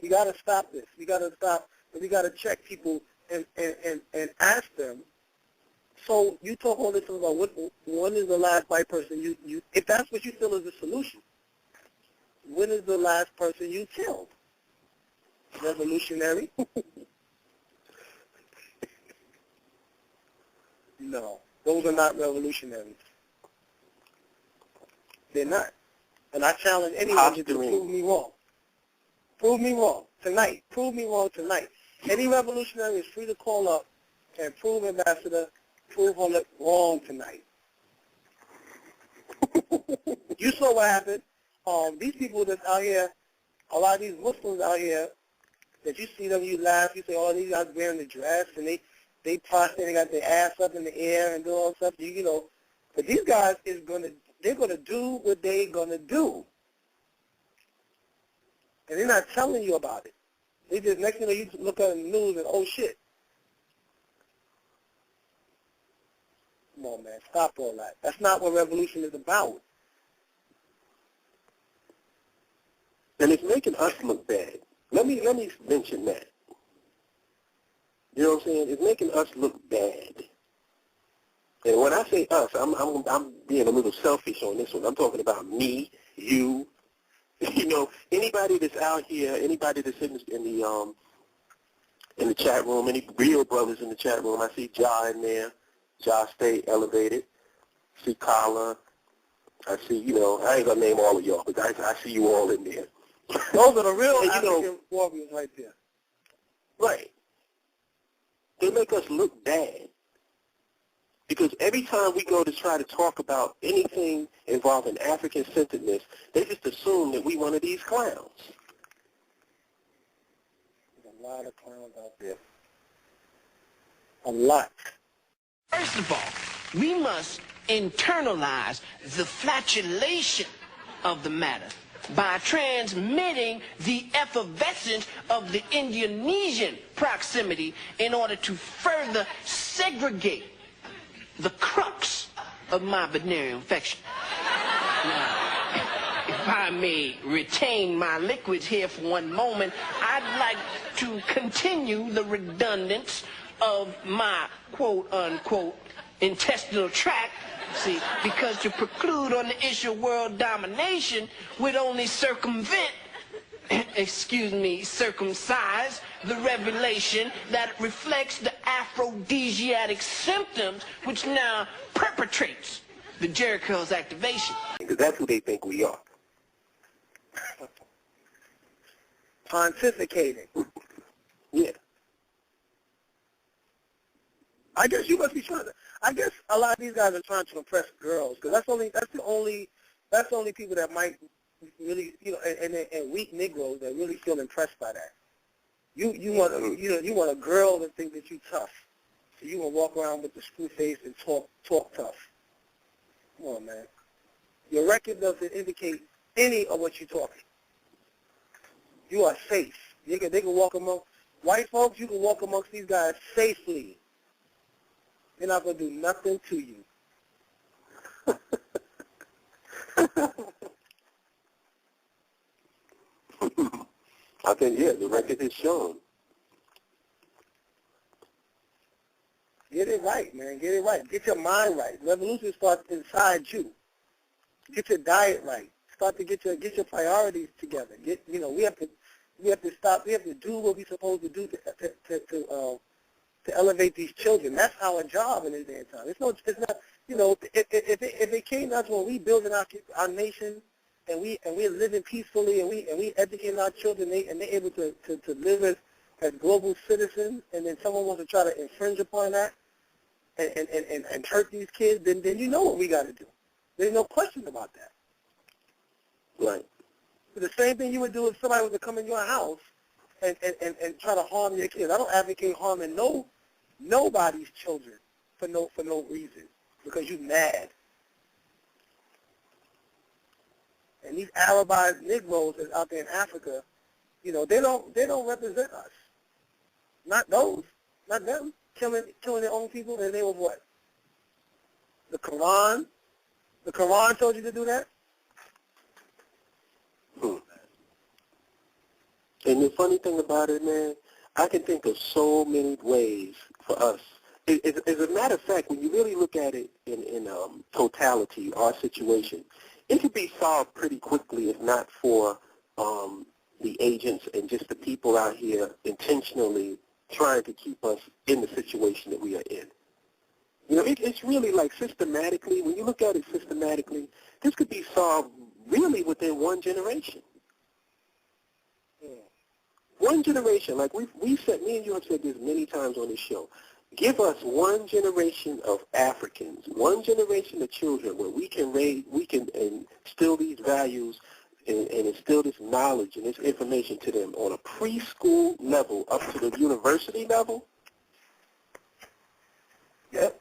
We got to stop this. We got to stop, and we got to check people and ask them. So you talk all this about when is the last white person you if that's what you feel is the solution, when is the last person you killed? Revolutionary? No, those are not revolutionaries. They're not. And I challenge anyone to prove me wrong. Prove me wrong tonight. Prove me wrong tonight. Any revolutionary is free to call up and prove Ambassador, prove her wrong tonight. You saw what happened. These people that's out here, a lot of these Muslims out here, that you see them, you laugh, you say, oh, these guys wearing the dress, and they prostrate, they got their ass up in the air and do all stuff, you know. But these guys they're gonna do what they're gonna do. And they're not telling you about it. They just, next thing you know, you look at the news and, oh, shit. Come on, man, stop all that. That's not what revolution is about. And it's making us look bad. Let me mention that. You know what I'm saying? It's making us look bad. And when I say us, I'm being a little selfish on this one. I'm talking about me, you, you know, anybody that's out here, anybody that's in the chat room, any real brothers in the chat room. I see Ja in there. Ja stay elevated. I see Kala. I see, you know, I ain't gonna name all of y'all, but I see you all in there. Those are the real African warriors right there. Right. They make us look bad. Because every time we go to try to talk about anything involving African-centeredness, they just assume that we one of these clowns. There's a lot of clowns out there. A lot. First of all, we must internalize the flatulation of the matter by transmitting the effervescence of the Indonesian proximity in order to further segregate the crux of my venereal infection. Now, if I may retain my liquids here for one moment, I'd like to continue the redundance of my quote-unquote intestinal tract. See, because to preclude on the issue of world domination would only circumvent, circumcise the revelation that reflects the aphrodisiac symptoms which now perpetrates the Jericho's activation. Because that's who they think we are. Pontificating. Yeah. I guess you must be trying to. I guess a lot of these guys are trying to impress girls, because that's the only people that might really, you know, and weak Negroes that really feel impressed by that. You want a girl that thinks that you tough, so you want to walk around with the screw face and talk tough. Come on, man. Your record doesn't indicate any of what you're talking. You are safe. They can walk among white folks. You can walk amongst these guys safely. They're not going to do nothing to you. I think, yeah, the record is shown. Get it right, man. Get it right. Get your mind right. Revolution starts inside you. Get your diet right. Start to get your priorities together. We have to stop. We have to do what we're supposed to do to elevate these children. That's our job in this day and time. It's not, you know, if it came down to when we building our nation and we're living peacefully and we educating our children and they're able to live as global citizens, and then someone wants to try to infringe upon that and hurt these kids, then you know what we got to do. There's no question about that. Right. The same thing you would do if somebody was to come in your house and try to harm your kids. I don't advocate harming nobody's children for no reason, because you're mad. And these Arabized Negroes that's out there in Africa, you know, they don't represent us. Not those, not them, killing their own people in the name of what? The Quran? The Quran told you to do that? And the funny thing about it, man, I can think of so many ways for us. As a matter of fact, when you really look at it in totality, our situation, it could be solved pretty quickly if not for the agents and just the people out here intentionally trying to keep us in the situation that we are in. You know, it's really like systematically, when you look at it systematically, this could be solved really within one generation. One generation, like we've said, me and you have said this many times on this show, give us one generation of Africans, one generation of children where we can instill these values and instill this knowledge and this information to them on a preschool level up to the university level. Yep.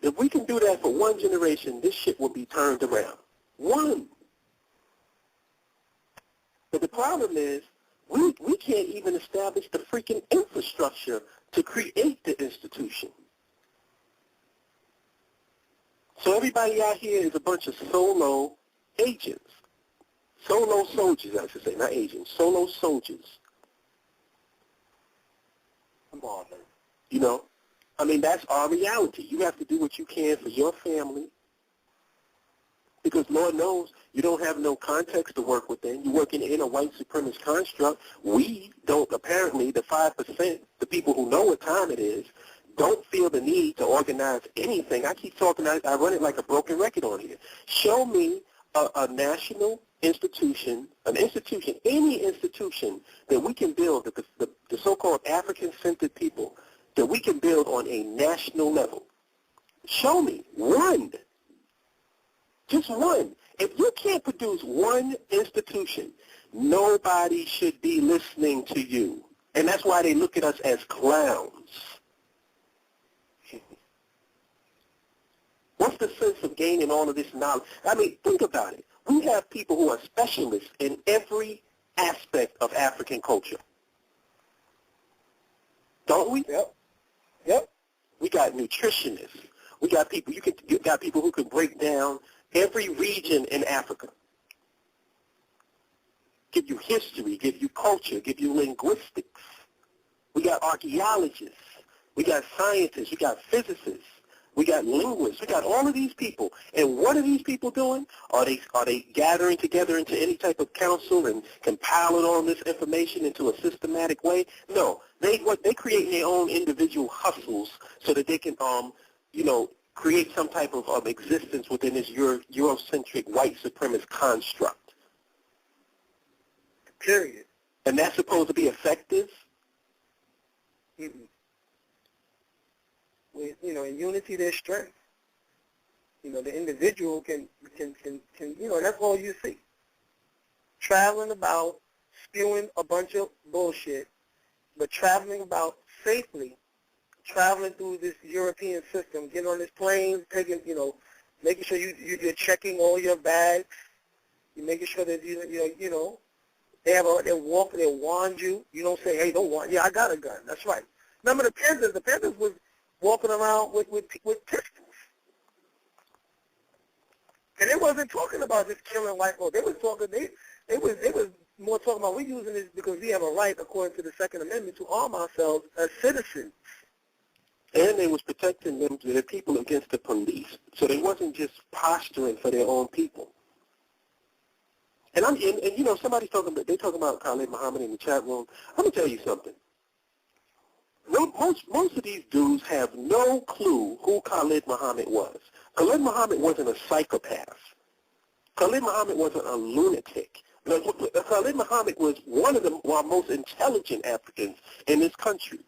If we can do that for one generation, this shit will be turned around. One. But the problem is, we can't even establish the freaking infrastructure to create the institution. So everybody out here is a bunch of solo agents. Solo soldiers, I should say, not agents. Solo soldiers. Come on, man. You know? I mean, that's our reality. You have to do what you can for your family because Lord knows you don't have no context to work within. You're working in a white supremacist construct. We don't, apparently, the 5%, the people who know what time it is, don't feel the need to organize anything. I keep talking, I run it like a broken record on here. Show me a national institution, any institution that we can build, that the so-called African-centered people, that we can build on a national level. Show me one. Just one. If you can't produce one institution, nobody should be listening to you. And that's why they look at us as clowns. What's the sense of gaining all of this knowledge? I mean, think about it. We have people who are specialists in every aspect of African culture. Don't we? Yep. Yep. We got nutritionists. We got people. You got people who can break down every region in Africa. Give you history, give you culture, give you linguistics. We got archaeologists. We got scientists. We got physicists. We got linguists. We got all of these people. And what are these people doing? Are they gathering together into any type of council and compiling all this information into a systematic way? No. They create their own individual hustles so that they can create some type of existence within this Eurocentric white supremacist construct. Period. And that's supposed to be effective? Mm-mm. With, in unity there's strength. The individual can that's all you see. Traveling about, spewing a bunch of bullshit, but traveling about safely, traveling through this European system, getting on this plane, taking, making sure you're checking all your bags, you're making sure that they warned you. You don't say, hey, don't warn. Yeah, I got a gun. That's right. Remember the Panthers? The Panthers was walking around with pistols. And they wasn't talking about just killing white folks. They was talking, they was more talking about, we're using this because we have a right, according to the Second Amendment, to arm ourselves as citizens. And they was protecting their people against the police. So they wasn't just posturing for their own people. And somebody's talking about Khalid Muhammad in the chat room. I'm gonna tell you something. Most of these dudes have no clue who Khalid Muhammad was. Khalid Muhammad wasn't a psychopath. Khalid Muhammad wasn't a lunatic. Khalid Muhammad was one of the most intelligent Africans in this country.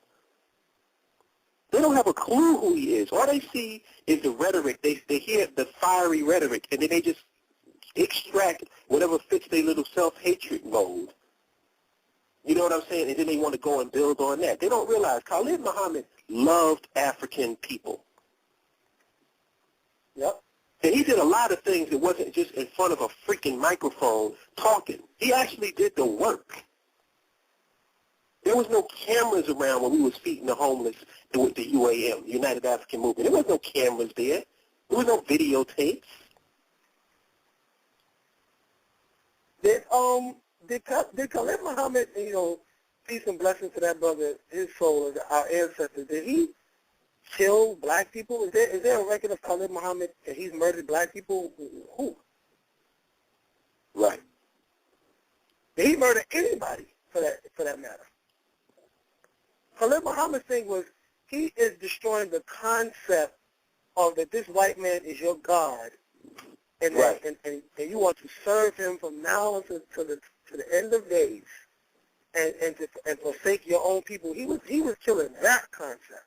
They don't have a clue who he is. All they see is the rhetoric. They hear the fiery rhetoric, and then they just extract whatever fits their little self-hatred mode. You know what I'm saying? And then they want to go and build on that. They don't realize Khalid Muhammad loved African people. Yep. And he did a lot of things that wasn't just in front of a freaking microphone talking. He actually did the work. There was no cameras around when we was feeding the homeless with the UAM, United African Movement. There was no cameras there. There was no videotapes. did Khalid Muhammad, peace and blessings to that brother, his soul, our ancestors, did he kill black people? Is there a record of Khalid Muhammad that he's murdered black people? Who? Right. Did he murder anybody for that matter? Khalid Muhammad's thing was he is destroying the concept of that this white man is your God, and right. and you want to serve him from now on to the end of days, and forsake your own people. He was killing that concept.